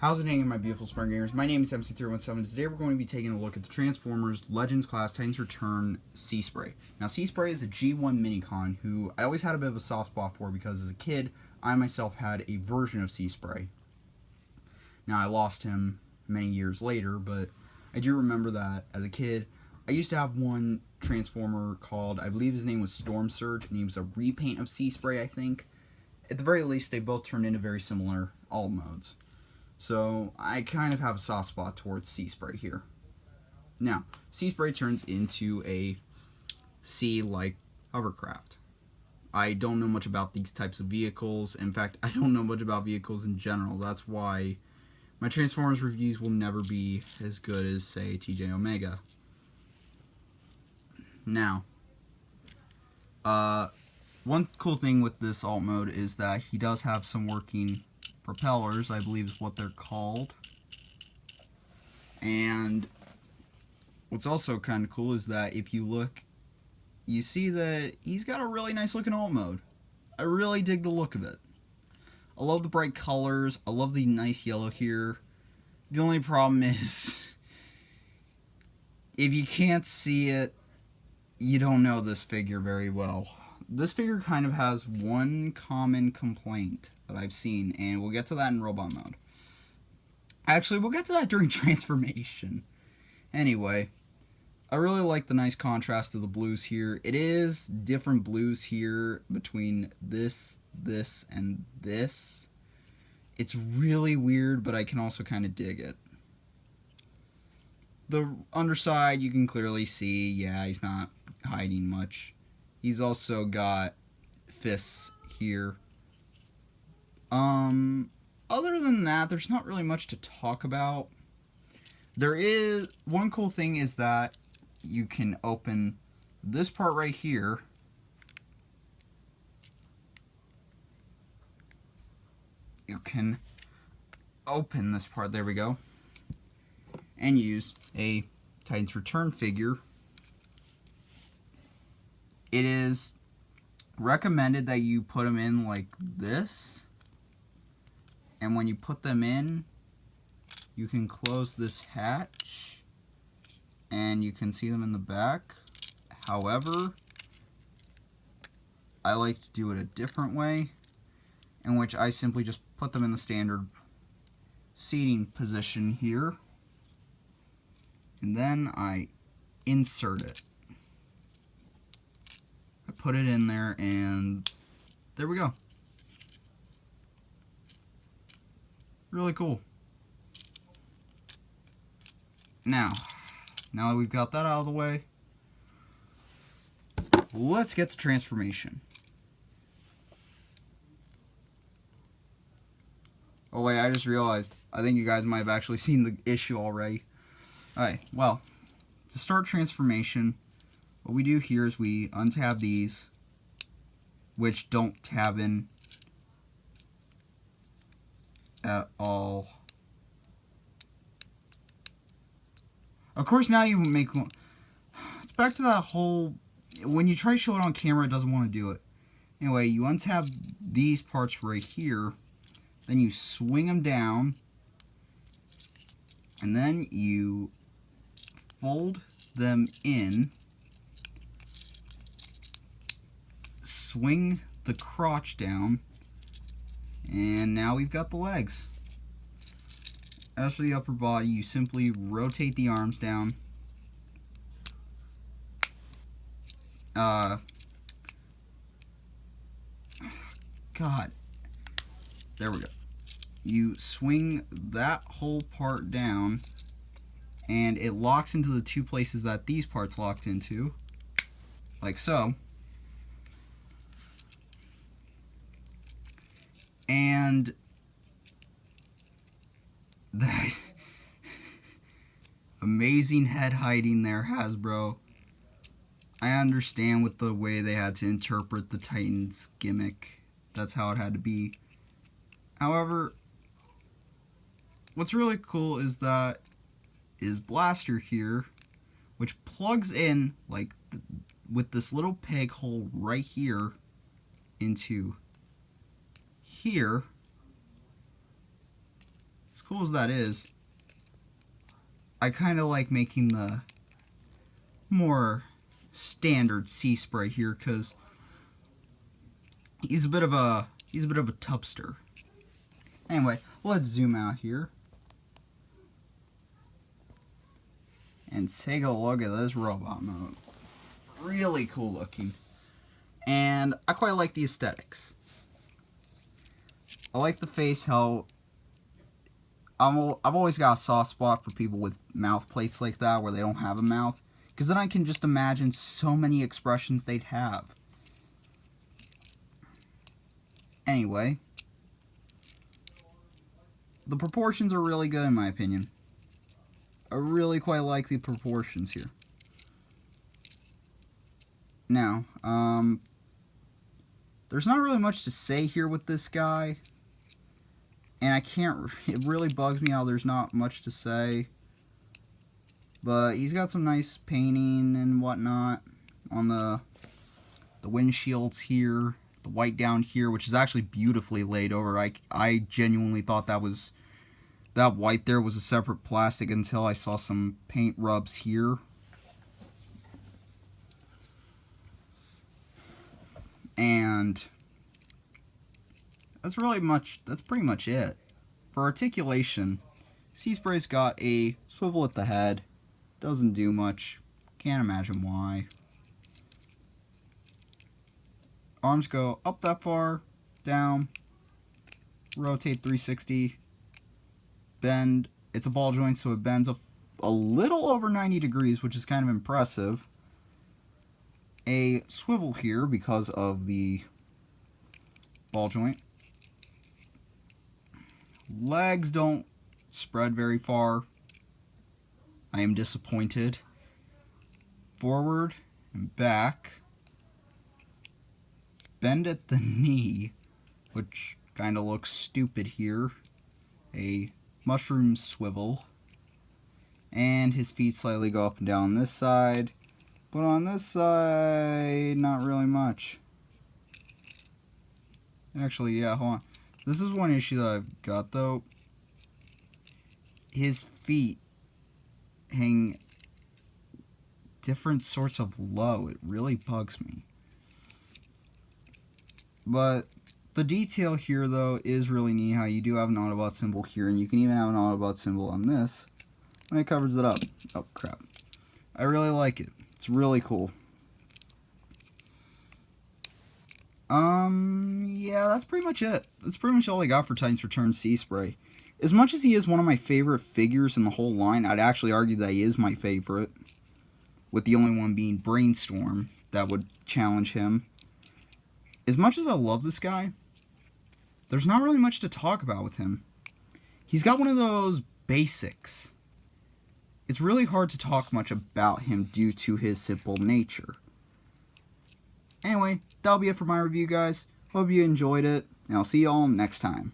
How's it hanging, my beautiful Sprung Gamers? My name is MC317. Today we're going to be taking a look at the Transformers Legends Class Titans Return Seaspray. Now, Seaspray is a G1 minicon who I always had a bit of a soft spot for because as a kid, I myself had a version of Seaspray. Now, I lost him many years later, but I do remember that as a kid, I used to have one Transformer called, I believe his name was Storm Surge, and he was a repaint of Seaspray, I think. At the very least, they both turned into very similar alt modes. So I kind of have a soft spot towards Seaspray here. Now, Seaspray turns into a sea-like hovercraft. I don't know much about these types of vehicles. In fact, I don't know much about vehicles in general. That's why my Transformers reviews will never be as good as, say, TJ Omega. Now, one cool thing with this alt mode is that he does have some working propellers, I believe is what they're called. And what's also kind of cool is that if you look, you see that he's got a really nice looking alt mode. I really dig the look of it. I love the bright colors. I love the nice yellow here. The only problem is, if you can't see it, you don't know this figure very well. This figure kind of has one common complaint that I've seen, and we'll get to that in robot mode. Actually, we'll get to that during transformation. Anyway, I really like the nice contrast of the blues here. It is different blues here between this, and this. It's really weird, but I can also kind of dig it. The underside, you can clearly see, yeah, he's not hiding much. He's also got fists here. Other than that, there's not really much to talk about. There is one cool thing is that you can open this part right here. You can open this part, there we go, and use a Titans Return figure. It is recommended that you put them in like this, and when you put them in, you can close this hatch and you can see them in the back. However, I like to do it a different way, in which I simply just put them in the standard seating position here, and then I insert it. Put it in there, and there we go. Really cool. Now that we've got that out of the way, let's get to transformation. Oh wait, I just realized, I think you guys might have actually seen the issue already. Alright, well, to start transformation, what we do here is we untab these, which don't tab in at all. Of course, now you make one. It's back to that whole, when you try to show it on camera, it doesn't want to do it. Anyway, you untab these parts right here, then you swing them down, and then you fold them in, swing the crotch down, and now we've got the legs. As for the upper body, you simply rotate the arms down. God. There we go. You swing that whole part down, and it locks into the two places that these parts locked into, like so. And that amazing head hiding there, Hasbro. I understand with the way they had to interpret the Titans gimmick. That's how it had to be. However, what's really cool is that is blaster here, which plugs in like with this little peg hole right here into here. It's cool as that is, I kind of like making the more standard Seaspray here because he's a bit of a tubster. Anyway, let's zoom out here and take a look at this robot mode. Really cool looking, and I quite like the aesthetics. I like the face, how I've always got a soft spot for people with mouth plates like that where they don't have a mouth, because then I can just imagine so many expressions they'd have. Anyway, the proportions are really good in my opinion. I really quite like the proportions here. Now, there's not really much to say here with this guy. And it really bugs me how there's not much to say. But he's got some nice painting and whatnot on the windshields here. The white down here, which is actually beautifully laid over. I genuinely thought that white there was a separate plastic until I saw some paint rubs here. And that's pretty much it. For articulation, Seaspray's got a swivel at the head. Doesn't do much. Can't imagine why. Arms go up that far, down, rotate 360, bend. It's a ball joint, so it bends a little over 90 degrees, which is kind of impressive. A swivel here because of the ball joint. Legs don't spread very far. I am disappointed. Forward and back. Bend at the knee, which kind of looks stupid here. A mushroom swivel. And his feet slightly go up and down this side. But on this side, not really much. Actually, yeah, hold on. This is one issue that I've got, though. His feet hang different sorts of low. It really bugs me. But the detail here, though, is really neat. How you do have an Autobot symbol here, and you can even have an Autobot symbol on this when it covers it up. Oh, crap. I really like it. It's really cool. Yeah, that's pretty much it. That's pretty much all I got for Titans Return Seaspray. As much as he is one of my favorite figures in the whole line, I'd actually argue that he is my favorite. With the only one being Brainstorm that would challenge him. As much as I love this guy, there's not really much to talk about with him. He's got one of those basics. It's really hard to talk much about him due to his simple nature. Anyway, that'll be it for my review, guys. Hope you enjoyed it, and I'll see you all next time.